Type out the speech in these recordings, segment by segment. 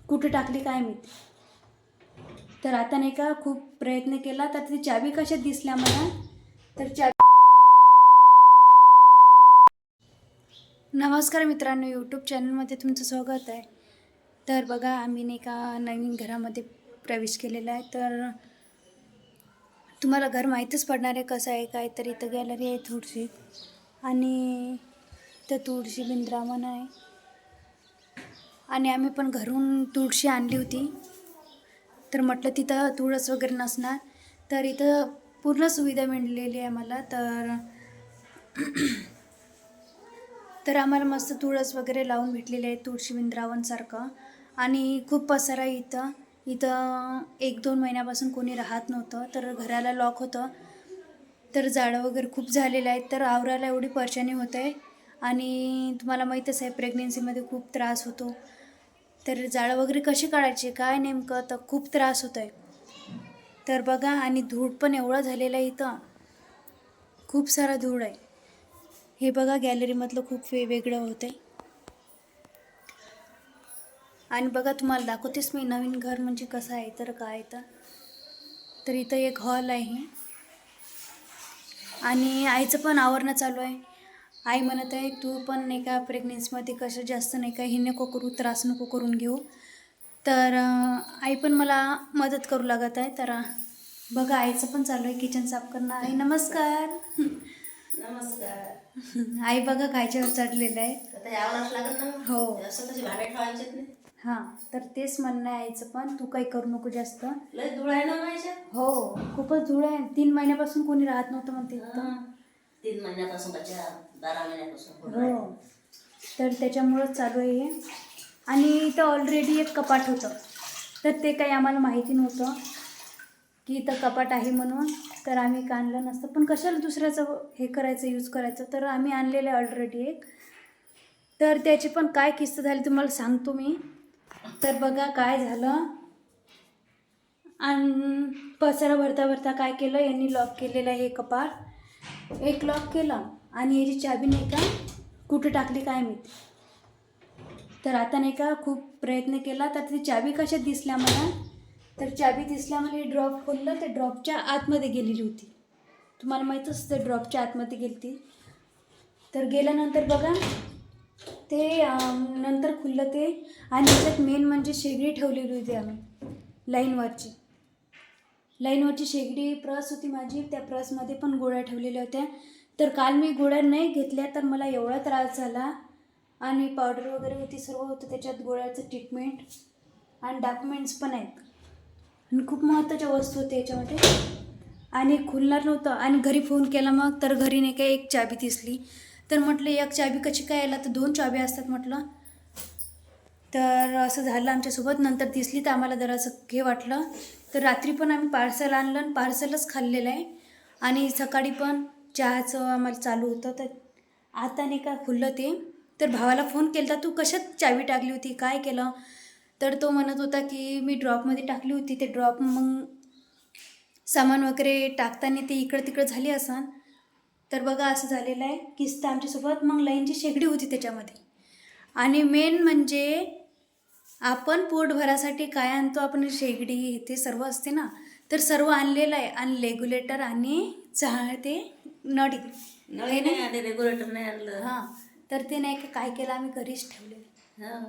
कुठे टाकली काय माहिती. तर आता नाही का खूप प्रयत्न केला तर ती चाबी कशात दिसल्या मला. तर चाबी. नमस्कार मित्रांनो, यूट्यूब चॅनलमध्ये तुमचं स्वागत आहे. तर बघा, आम्ही नाही का नवीन घरामध्ये प्रवेश केलेला आहे. तर तुम्हाला घर माहीतच पडणार आहे कसं आहे काय. तर इथं गॅलरी आहे थोडीशी आणि तर तुळशी बिंद्रावन आहे. आणि आम्ही पण घरून तुळशी आणली होती. तर म्हटलं तिथं तुळस वगैरे नसणार, तर इथं पूर्ण सुविधा मिळालेली आहे मला. तर आम्हाला मस्त तुळस वगैरे लावून भेटलेली आहे, तुळशी बिंद्रावनसारखं. आणि खूप पसारा आहे इथं. इथं 1-2 महिन्यापासून कोणी राहत नव्हतं, तर घराला लॉक होतं. तर झाडं वगैरे खूप झालेलं आहेत, तर आवरायला एवढी परेशानी होत आहे. आणि तुम्हाला माहीतच आहे प्रेग्नेन्सीमध्ये खूप त्रास होतो. तर झाडं वगैरे कशी काढायची काय नेमकं, तर खूप त्रास होत आहे. तर बघा, आणि धूळ पण एवढं झालेलं आहे इथं, खूप सारा धूळ आहे. हे बघा, गॅलरीमधलं खूप वेगळं होतं आहे. आणि बघा, तुम्हाला दाखवतेच मी नवीन घर म्हणजे कसं आहे तर काय. तर इथं एक हॉल आहे आणि आईचं पण आवरणं चालू आहे. आई म्हणत आहे तू पण नाही का प्रेग्नेन्सीमध्ये कसं जास्त नाही का हे नको करू, त्रास नको करून घेऊ. तर आई पण मला मदत करू लागत आहे. तर बघा, आईचं पण चालू आहे किचन साफ करणं. आई नमस्कार. नमस्कार. आई बघा कायच्यावर चढलेलं आहे. आता यावंच लागत ना. हो. असं कशी भांडे ठेवायचे नाही. हां, तर तेच म्हणणं आहे आईचं पण, तू काही करू नको जास्त. लय धूळ आहे ना माझ्या. हो, खूपच धूळ आहे. 3 महिन्यापासून कोणी राहत नव्हतं म्हणते इथं. 3 महिन्यापासून कशा 12 महिन्यापासून. हो, तर त्याच्यामुळंच चालू आहे हे. आणि इथं ऑलरेडी एक कपाट होतं, तर ते काही आम्हाला माहिती नव्हतं की इथं कपाट आहे म्हणून. तर आम्ही आणलं नसतं, पण कशाला दुसऱ्याचं हे करायचं, यूज करायचं. तर आम्ही आणलेलं आहे ऑलरेडी एक. तर त्याची पण काय किस्सा झाली तुम्हाला सांगतो मी. तर बघा काय झालं. आणि पसारा भरता भरता काय केलं, यांनी लॉक केलेलं आहे हे कपाट. एक लॉक केलं आणि याची चाबी नाही का कुठे टाकली काय माहिती. तर आता नाही का खूप प्रयत्न केला तर ती चाबी कशात दिसल्या मला. तर चाबी दिसल्या मला, ड्रॉप खोललं, ते ड्रॉपच्या आतमध्ये गेलेली होती. तुम्हाला माहीतच असतं ड्रॉपच्या आतमध्ये गेली ती. तर गेल्यानंतर बघा ते नंतर खुललं ते. आणि त्याच्यात मेन म्हणजे शेगडी ठेवलेली होती आम्ही लाईनवरची शेगडी. प्रस होती माझी, त्या प्रसमध्ये पण गोळ्या ठेवलेल्या होत्या. तर काल मी गोळ्या नाही घेतल्या तर मला एवढा त्रास झाला. आणि पावडर वगैरे होती, सर्व होतं त्याच्यात, गोळ्याचं ट्रीटमेंट आणि डॉक्युमेंट्स पण आहेत. आणि खूप महत्त्वाच्या वस्तू होत्या याच्यामध्ये. आणि खुलणार नव्हतं. आणि घरी फोन केला मग, तर घरी नाही काय एक चाबी दिसली. तर म्हटलं एक चाबी कशी काय यायला, तर 2 चाब्या असतात म्हटलं. तर असं झालं आमच्यासोबत. नंतर दिसली तर आम्हाला जरासं हे वाटलं. तर रात्री पण आम्ही पार्सल आणलं आणि पार्सलच खाल्लेलं आहे. आणि सकाळी पण चहाचं आम्हाला चालू होतं. तर आता नाही का खुललं ते. तर भावाला फोन केला, तू कशात चावी टाकली होती, काय केलं. तर तो म्हणत होता की मी ड्रॉपमध्ये टाकली होती. ते ड्रॉप मग सामान वगैरे टाकताना ते इकडं तिकडं झाली असन. तर बघा असं झालेलं आहे किस्सा आमच्यासोबत. मग लाईनची शेगडी होती त्याच्यामध्ये. आणि मेन म्हणजे आपण पोट भरासाठी काय आणतो, आपण शेगडी हे ते सर्व असते ना, तर सर्व आणलेलं आहे. आणि रेग्युलेटर आणि ते नळी नळी नाही आले, रेग्युलेटर नाही आणलं. हां, तर ते नाही का काय केलं, आम्ही घरीच ठेवले. हा.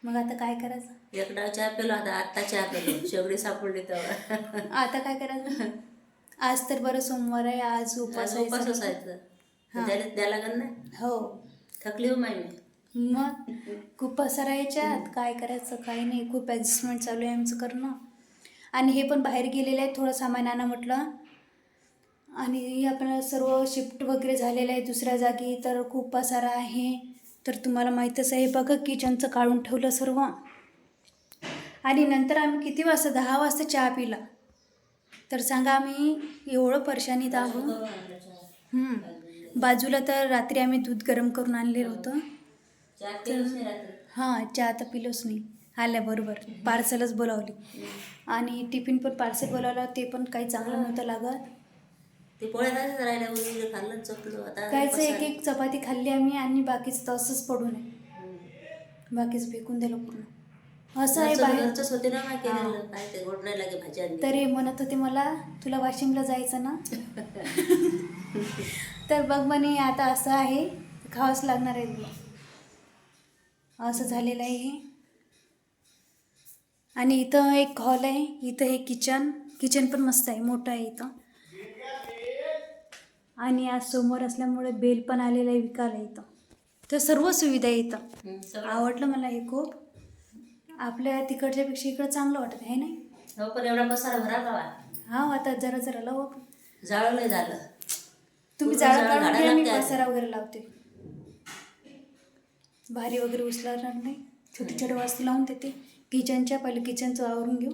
मग आता काय करायचं. एकदा चहा पेलो, आता आत्ता चहा पेलो. शेगडी सापडली तेव्हा. आता काय करायचं. आज तर बरं सोमवार आहे, आज उपवास आहे. उपास असायचं. द्या लागत नाही. हो, थकली हो माय मी. मग खूप पसारा याच्यात, काय करायचं काय नाही. खूप ॲडजस्टमेंट चालू आहे आमचं करणं. आणि हे पण बाहेर गेलेलं आहे, थोडं सामान आणा म्हटलं. आणि आपलं सर्व शिफ्ट वगैरे झालेलं आहे दुसऱ्या जागी, तर खूप पसारा आहे. तर तुम्हाला माहीतच आहे. बघा किचनचं काढून ठेवलं सर्व. आणि नंतर आम्ही किती वाजता, 10 वाजता चहा पिला. तर सांगा आम्ही एवढं परेशानीत आहोत. बाजूला तर रात्री आम्ही दूध गरम करून आणलेलं होतं. चहा पेलोच नाही रात्री. हां, चहा तर पिलोच नाही. आल्याबरोबर पार्सलच बोलावली. आणि टिफिन पण पार्सल बोलावलं, ते पण काही चांगलं नव्हतं लागत. ते पोळ्या जायचं राहिल्या, वगैरे खाल्लं चपलो. आता कायचं एक चपाती खाल्ली आम्ही आणि बाकीचं तसंच पडून आहे. बाकीचं फेकून दिलं पूर्ण. असं आहे बाहेर. घरचंच होते ना, काय केलेलं काय ते गोड नाही लागे भाजी आणली. तरी म्हणत होते मला, तुला वाशिमला जायचं ना. तर बघ म्हणे आता असं आहे, खावंच लागणार आहे तुला. असं झालेलं आहे हे. आणि इथं एक हॉल आहे, इथं हे किचन पण मस्त आहे, मोठं आहे इथं. आणि आज सोमवार असल्यामुळे बेल पण आलेलं आहे विकायला इथं. तर सर्व सुविधा आहे इथं. सगळं. आवडलं मला हे खूप. आपल्या तिकडच्यापेक्षा इकडं चांगलं वाटत आहे नाही. हो, पण एवढा पसारा भरा गावा. हा, आता जरा लावू आपण. जाळं नाही झालं. तुम्ही पूर्ण जाळं जाळं काढून काढायला घ्या, मी लागते पसारा वगैरे लावते. भारी वगैरे उचलणार नाही, छोटी छोटी वस्तू लावून देते. किचनच्या पहिले किचनचं आवरून घेऊ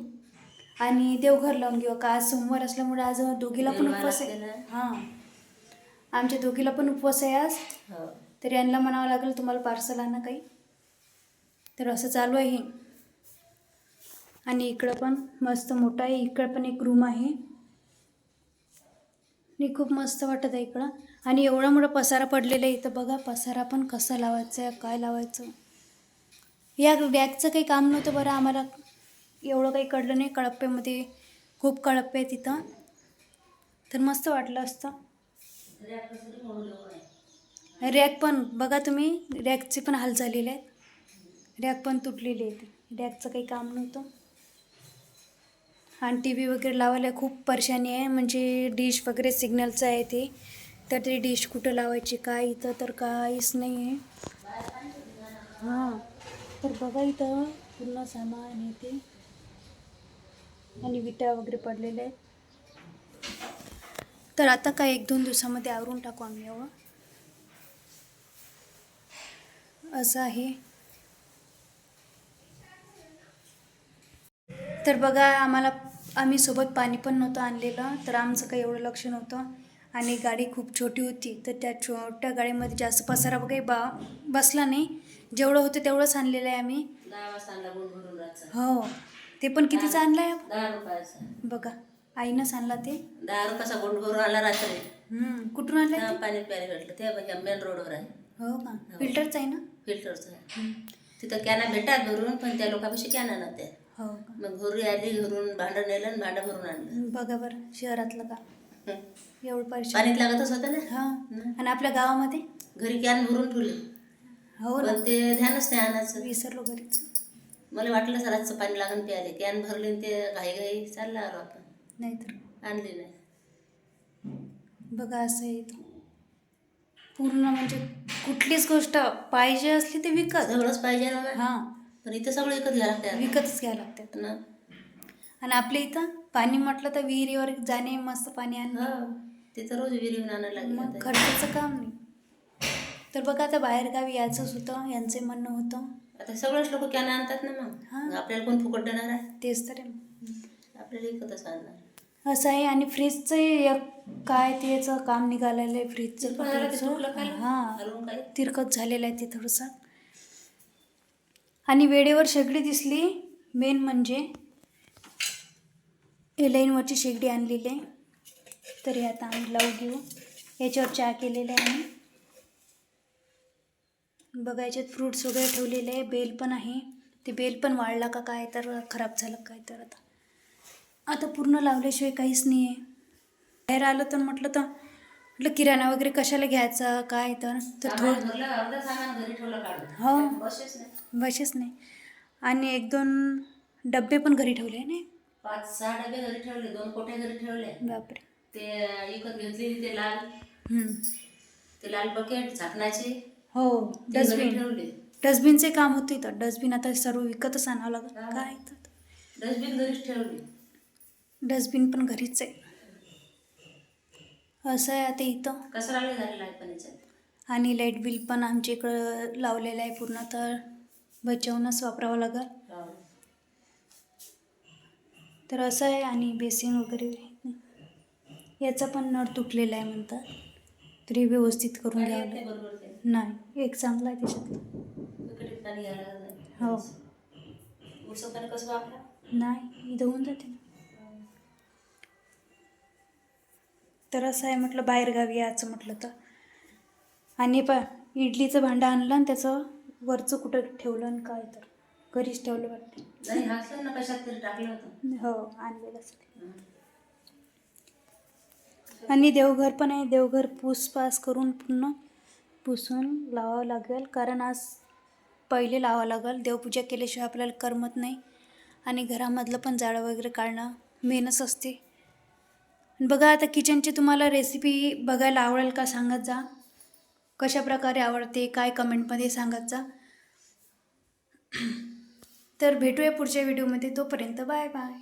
आणि देवघर लावून घेऊ. का आज सोमवार असल्यामुळे आज दोघीला पण देवाला उपवास लागते आहे. ना. हां, आमच्या दोघीला पण उपवास आहे आज. हो. तर यांना म्हणावं लागेल तुम्हाला पार्सल आणा काही. तर असं चालू आहे. आणि इकडं पण मस्त मोठं आहे, इकडं पण एक रूम आहे आणि खूप मस्त वाटत आहे इकडं. आणि एवढा मोठा पसारा पडलेला आहे इथं. बघा पसारा पण कसा लावायचा आहे, काय लावायचं. या बॅगचं काही काम नव्हतं बरं, आम्हाला एवढं काही कळलं नाही. कळप्प्यामध्ये खूप कळप्पे आहेत तिथं, तर मस्त वाटलं असतं. रॅक पण बघा तुम्ही, रॅकचे पण हाल झालेले आहेत. रॅक पण तुटलेली आहे. रॅकचं काही काम नव्हतं. आणि टी व्ही वगैरे लावायला खूप परेशानी आहे, म्हणजे डिश वगैरे सिग्नलचं आहे ते. तर ते डिश कुठं लावायची काय, इथं तर काहीच नाही आहे. हां, तर बघा इथं पूर्ण सामान येते आणि विटा वगैरे पडलेले आहेत. तर आता काय 1-2 दिवसामध्ये आवरून टाकू आम्ही एवढं. असं आहे. तर बघा आम्ही सोबत पाणी पण नव्हतं आणलेलं, तर आमचं काही एवढं लक्ष नव्हतं. आणि गाडी खूप छोटी होती, तर त्या छोट्या गाडीमध्ये जास्त पसारा वगैरे बसला नाही. जेवढं होतं तेवढंच आणलेलं आहे आम्ही. 10 वाजता आणला गोड भरून रातचा. हो, ते पण कितीचं आणलं आहे 10 रुपयाचा. बघा, आईनंच आणला ते. 10 रुपयाचा गोड भरून आला रात्री. कुठून आणलं हा, ते? पाणी प्यायला भेटलं ते बघा, मेन रोडवर आहे. हो का, फिल्टरचं आहे ना? फिल्टरचं आहे. तिथं कॅना भेटतात भरून, पण त्या लोकांपाशी कॅना नव्हत्या. हो का, मग घरी आली, घरून भांडं नेलं आणि भांडं भरून आणलं. बघा बरं, शहरातलं का एवढं परेशान. पाणीत लागतच होतं ना. हां, आणि आपल्या गावामध्ये घरी कॅन भरून ठेवली, हो ना, पण ते ध्यानच नाही आणायचं. विसरलो घरीच. मला वाटलं सराचं पाणी लागून प्यायले, कॅन भरली आणि ते घाई चालला आलो आपण. नाहीतर आणली नाही. बघा असं आहे इथं. पूर्ण म्हणजे कुठलीच गोष्ट पाहिजे असली ते विकत. सगळंच पाहिजे ना बा. हां, पण इथं सगळं विकत घ्यायला लागतं विकतच घ्यायला लागतात. ना. आणि आपल्या इथं पाणी म्हटलं तर विहिरीवर जाणे, मस्त पाणी आणणे, हो, तिथं रोज विहिरीहून आणायला मग लागलं. खर्चाचं काम नाही. तर बघा आता बाहेरगावी यायचंच होतं, यांचं म्हणणं होतं. आता सगळेच लोक कॅन आणतात ना. हां. मग आपल्याला कोण फुकट देणार आहे? तेच तर आहे. आपल्याला विकतच आणणार. असं आहे. आणि फ्रीजचं एक काय त्याचं काम निघालेलं आहे, फ्रीजचं ते पण ते तुटलं काय? हां, हलवून काय? तिरकत झालेलं आहे ते थोडंसं. आणि वेळेवर शेगडी दिसली, मेन म्हणजे लाईनवरची शेगडी आणलेली आहे. तर हे आता आम्ही लावू घेऊ. याच्यावर चहा केलेला आहे आम्ही. बघा याच्यात फ्रूट्स वगैरे ठेवलेले आहे, बेल पण आहे. ते बेल पण वाळला का काय, तर खराब झालं काय, तर आता पूर्ण लावल्याशिवाय काहीच नाही आहे. बाहेर आलं तर म्हटलं किराणा वगैरे कशाला घ्यायचा काय, तर थोडं भरलं, अर्ध सामान घरी ठेवलं काढून. हो, बसेच नाही. बसेच नाही. आणि 1-2 डब्बे पण घरी ठेवले नाही. 5-6 डबे घरी ठेवले, 2 कोट्या घरी ठेवले. बापरे. ते विकत घेतलेली ते लाल, हम्म. ते लाल बकेट झाकणाचे हो, ते घरी डस्टबिन. ठेवले. डस्टबिनचे काम होते इथं. डस्टबिन आता सर्व विकतच आणावं लागत हा. काय तर. डस्टबिन घरीच ठेवली. डस्टबिन पण घरीच आहे. असं आहे आता इथं. कचरा लय झालेला आहे पण याच्यात. आणि लाईट बिल पण आमच्या इकडं लावलेलं आहे पूर्ण, तर बचावूनच वापरावं लागेल. हो. तर असं आहे. आणि बेसिन वगैरे याचा पण नळ तुटलेला आहे म्हणतात, तरी व्यवस्थित करून पाणी घ्यावं येत नाही लागेल. बरोबर ते. नाही, एक चांगला आहे त्याच्यातलं. बकेटीत पाणी घ्यायला लागत नाही. हो, उरचं पाणी कसं वापरा? नाही इथं होऊन जाते ना. तर असं आहे म्हटलं बाहेरगावी यायचं म्हटलं तर. आणि इडलीचं भांडं आणलं आणि त्याचं वरचं कुठं ठेवलं आणि काय, तर घरीच ठेवलं वाटतं. नाही हासलं ना कशात तरी टाकलं होतं. हो आणलेलं असेल. आणि देवघर पण आहे. देवघर पुसपास करून पूर्ण पुसून लावावं लागेल, कारण आज पहिले लावावं लागेल. देवपूजा केल्याशिवाय आपल्याला करमत नाही. आणि घरामधलं पण झाडं वगैरे काढणं मेनच असते. बघा आता किचनची तुम्हाला रेसिपी बघायला आवडेल का सांगत जा. कशा प्रकारे आवडते काय कमेंटमध्ये सांगत जा. तर भेटूया पुढच्या व्हिडिओमध्ये. तोपर्यंत बाय बाय.